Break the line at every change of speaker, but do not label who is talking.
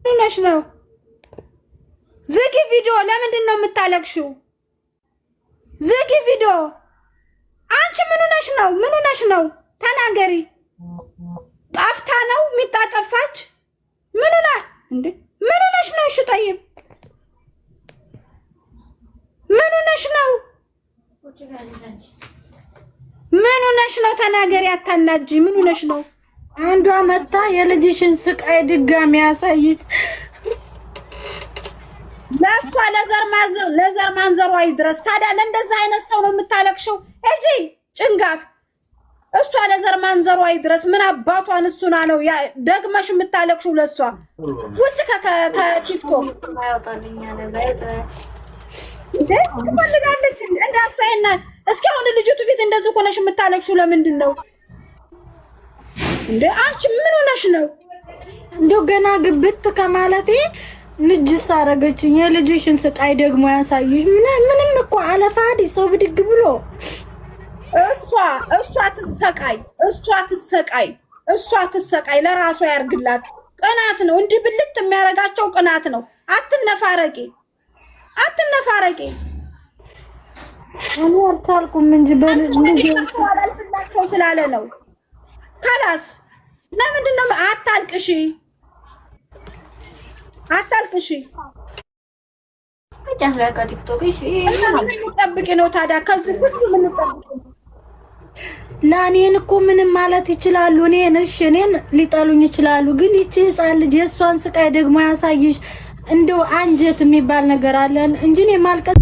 ነሽ ነው ዝጊ ቪዲዮ ለምንድን ነው የምታለቅሽው ዝጊ ቪዲዮ አንቺ ምን ሆነሽ ነው ተናገሪ ጣፍታ ነው ሚጣጠፋች ምን ሆነሽ ነው እሺ ጠይብ ምን ሆነሽ ነው ተናገሪ አታናጂ ምን ሆነሽ ነው አንዷ መጣ የልጅሽን ስቃይ ድጋሚ ያሳይ ለዘር ማንዘሯ ይድረስ ታዲያ ለእንደዛ አይነት ሰው ነው የምታለቅሽው እጂ ጭንጋፍ እሷ ለዘር ማንዘሯ ይድረስ ምን አባቷን እሱና ነው ደግመሽ የምታለቅሽው ለሷ ውጭ ከቲክቶክ ትፈልጋለች እንዳፋይና እስኪ አሁን ልጅቱ ፊት እንደዚህ ሆነሽ የምታለቅሽው ለምንድን ነው እንዴ አንቺ ምን ሆነሽ ነው እንደው ገና ግብት ከማለቴ ንጅስ አረገችኝ የልጅሽን ስቃይ ደግሞ ያሳይሽ ምንም እኮ አለፋዲ ሰው ብድግ ብሎ እሷ ትሰቃይ ለራሷ ያርግላት ቅናት ነው እንዲህ ብልት የሚያረጋቸው ቅናት ነው አትነፋረቂ እኔ አልታልኩም እንጂ በልጅላቸው ስላለ ነው ካላስ ለምንድን ነው አታልቅሺ
አጫለቀ ቲክቶክ እሺ
ጠብቂ ነው ታዲያ ከዚህ ምን ጠብቂ ላኔን እኮ ምንም ማለት ይችላሉ እኔን ሊጠሉኝ ይችላሉ ግን ይቺ ህፃን ልጅ የሷን ስቃይ ደግሞ ያሳይሽ እንደው አንጀት የሚባል ነገር አለን እንጂ እኔ ማልቀስ